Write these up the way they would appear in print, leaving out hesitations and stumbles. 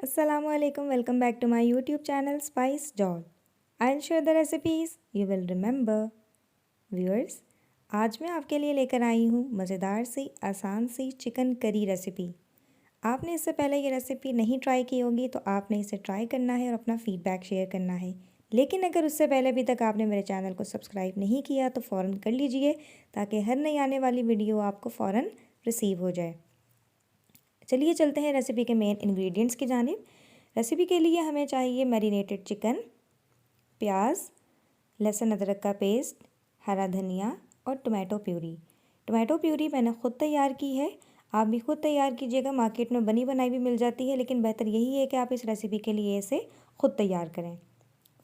Assalamu alaikum, welcome back to my YouTube channel Spice Doll. I'll share the recipes you will remember. Viewers, आज मैं आपके लिए लेकर आई हूँ मज़ेदार सी आसान सी चिकन करी रेसिपी। आपने इससे पहले ये रेसिपी नहीं ट्राई की होगी तो आपने इसे ट्राई करना है और अपना फीडबैक शेयर करना है। लेकिन अगर उससे पहले अभी तक आपने मेरे चैनल को सब्सक्राइब नहीं किया तो फ़ौरन कर लीजिए ताकि हर नई आने वाली वीडियो आपको फ़ौरन रिसीव हो जाए। चलिए चलते हैं रेसिपी के मेन इंग्रेडिएंट्स की जानिब। रेसिपी के लिए हमें चाहिए मैरिनेटेड चिकन, प्याज, लहसुन अदरक का पेस्ट, हरा धनिया और टोमेटो प्यूरी। टोमेटो प्यूरी मैंने ख़ुद तैयार की है, आप भी ख़ुद तैयार कीजिएगा। मार्केट में बनी बनाई भी मिल जाती है, लेकिन बेहतर यही है कि आप इस रेसिपी के लिए इसे ख़ुद तैयार करें।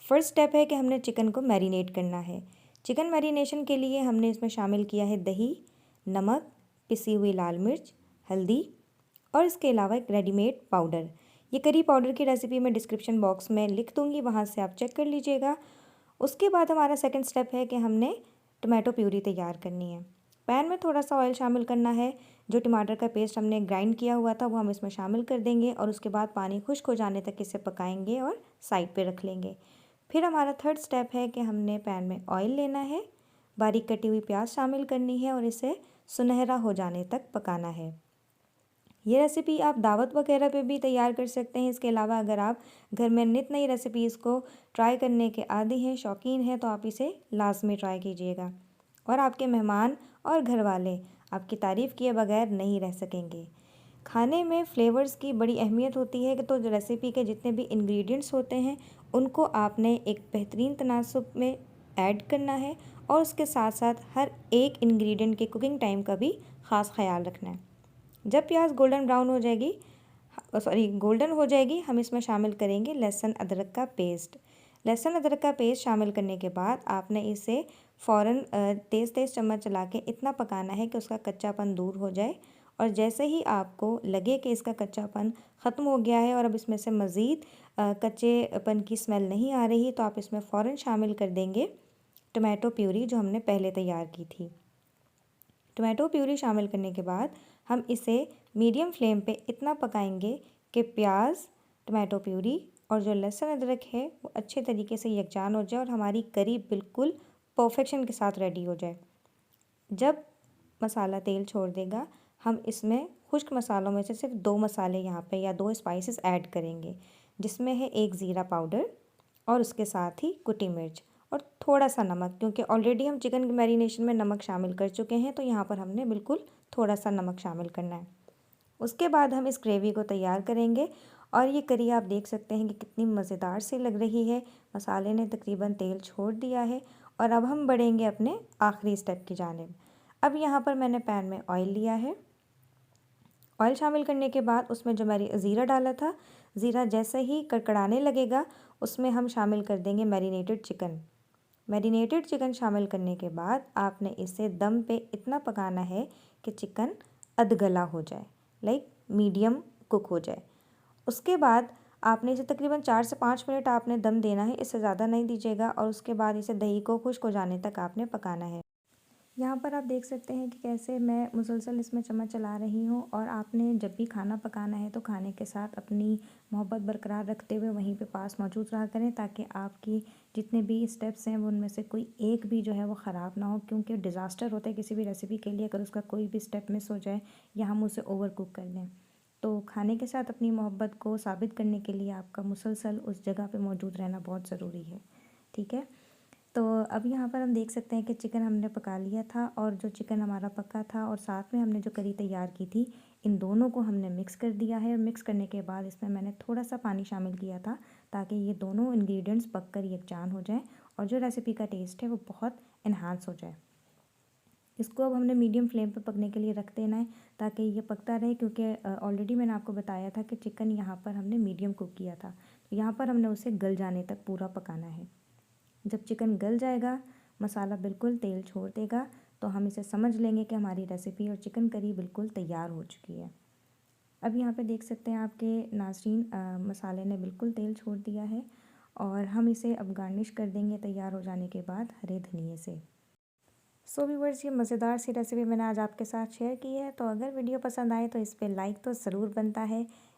फर्स्ट स्टेप है कि हमने चिकन को मैरिनेट करना है। चिकन मैरिनेशन के लिए हमने इसमें शामिल किया है दही, नमक, पिसी हुई लाल मिर्च, हल्दी और इसके अलावा एक रेडीमेड पाउडर। ये करी पाउडर की रेसिपी मैं डिस्क्रिप्शन बॉक्स में लिख दूँगी, वहाँ से आप चेक कर लीजिएगा। उसके बाद हमारा सेकंड स्टेप है कि हमने टोमेटो प्यूरी तैयार करनी है। पैन में थोड़ा सा ऑयल शामिल करना है। जो टमाटर का पेस्ट हमने ग्राइंड किया हुआ था वो हम इसमें शामिल कर देंगे और उसके बाद पानी खुश्क हो जाने तक इसे पकाएंगे और साइड पे रख लेंगे। फिर हमारा थर्ड स्टेप है कि हमने पैन में ऑयल लेना है, बारीक कटी हुई प्याज शामिल करनी है और इसे सुनहरा हो जाने तक पकाना है। ये रेसिपी आप दावत वगैरह पे भी तैयार कर सकते हैं। इसके अलावा अगर आप घर में नित नई रेसिपीज़ को ट्राई करने के आदी हैं, शौकीन हैं, तो आप इसे लाजमी ट्राई कीजिएगा और आपके मेहमान और घर वाले आपकी तारीफ़ किए बगैर नहीं रह सकेंगे। खाने में फ्लेवर्स की बड़ी अहमियत होती है कि तो रेसिपी के जितने भी इंग्रेडिएंट्स होते हैं उनको आपने एक बेहतरीन तनासुब में ऐड करना है और उसके साथ साथ हर एक इंग्रेडिएंट के कुकिंग टाइम का भी ख़ास ख्याल रखना है। जब प्याज गोल्डन हो जाएगी हम इसमें शामिल करेंगे लहसुन अदरक का पेस्ट। लहसुन अदरक का पेस्ट शामिल करने के बाद आपने इसे फ़ौरन तेज़ तेज़ चम्मच चला के इतना पकाना है कि उसका कच्चापन दूर हो जाए और जैसे ही आपको लगे कि इसका कच्चापन ख़त्म हो गया है और अब इसमें से मज़ीद कच्चेपन की स्मेल नहीं आ रही तो आप इसमें फ़ौरन शामिल कर देंगे टोमेटो प्यूरी जो हमने पहले तैयार की थी। टोमेटो प्यूरी शामिल करने के बाद हम इसे मीडियम फ्लेम पे इतना पकाएंगे कि प्याज, टोमेटो प्यूरी और जो लहसुन अदरक है वो अच्छे तरीके से यकजान हो जाए और हमारी करी बिल्कुल परफेक्शन के साथ रेडी हो जाए। जब मसाला तेल छोड़ देगा हम इसमें खुश्क मसालों में से सिर्फ 2 मसाले यहाँ पे या 2 स्पाइसेस ऐड करेंगे, जिसमें है एक ज़ीरा पाउडर और उसके साथ ही कुटी मिर्च और थोड़ा सा नमक, क्योंकि ऑलरेडी हम चिकन के मैरिनेशन में नमक शामिल कर चुके हैं तो यहाँ पर हमने बिल्कुल थोड़ा सा नमक शामिल करना है। उसके बाद हम इस ग्रेवी को तैयार करेंगे और ये करी आप देख सकते हैं कि कितनी मज़ेदार सी लग रही है। मसाले ने तकरीबन तेल छोड़ दिया है और अब हम बढ़ेंगे अपने आखिरी स्टेप की जानिब। अब यहाँ पर मैंने पैन में ऑयल लिया है। ऑयल शामिल करने के बाद उसमें जो मैंने ज़ीरा डाला था, ज़ीरा जैसे ही कड़कड़ाने लगेगा उसमें हम शामिल कर देंगे मैरिनेटेड चिकन। मैरिनेटेड चिकन शामिल करने के बाद आपने इसे दम पे इतना पकाना है कि चिकन अधगला हो जाए, लाइक मीडियम कुक हो जाए। उसके बाद आपने इसे तकरीबन 4 से 5 मिनट आपने दम देना है, इससे ज़्यादा नहीं दीजिएगा और उसके बाद इसे दही को खुश्क हो जाने तक आपने पकाना है। यहाँ पर आप देख सकते हैं कि कैसे मैं मुसलसल इसमें चम्मच चला रही हूँ और आपने जब भी खाना पकाना है तो खाने के साथ अपनी मोहब्बत बरकरार रखते हुए वहीं पे पास मौजूद रहा करें ताकि आपकी जितने भी स्टेप्स हैं वो उनमें से कोई एक भी जो है वो ख़राब ना हो, क्योंकि डिज़ास्टर होता है किसी भी रेसिपी के लिए अगर उसका कोई भी स्टेप मिस हो जाए या हम उसे ओवर कुक कर लें। तो खाने के साथ अपनी मोहब्बत को साबित करने के लिए आपका मुसलसल उस जगह पर मौजूद रहना बहुत ज़रूरी है। ठीक है, तो अब यहाँ पर हम देख सकते हैं कि चिकन हमने पका लिया था और जो चिकन हमारा पका था और साथ में हमने जो करी तैयार की थी इन दोनों को हमने मिक्स कर दिया है। मिक्स करने के बाद इसमें मैंने थोड़ा सा पानी शामिल किया था ताकि ये दोनों इंग्रेडिएंट्स पककर यकजान हो जाएं और जो रेसिपी का टेस्ट है वो बहुत इन्हांस हो जाए। इसको अब हमने मीडियम फ्लेम पर पकने के लिए रख देना है ताकि ये पकता रहे, क्योंकि ऑलरेडी मैंने आपको बताया था कि चिकन यहाँ पर हमने मीडियम कुक किया था, तो यहाँ पर हमने उसे गल जाने तक पूरा पकाना है। जब चिकन गल जाएगा, मसाला बिल्कुल तेल छोड़ देगा, तो हम इसे समझ लेंगे कि हमारी रेसिपी और चिकन करी बिल्कुल तैयार हो चुकी है। अब यहाँ पे देख सकते हैं आपके नाज़रीन मसाले ने बिल्कुल तेल छोड़ दिया है और हम इसे अब गार्निश कर देंगे तैयार हो जाने के बाद हरे धनिए से। सो व्यूअर्स, ये मज़ेदार सी रेसिपी मैंने आज आपके साथ शेयर की है, तो अगर वीडियो पसंद आए तो इस पर लाइक तो ज़रूर बनता है।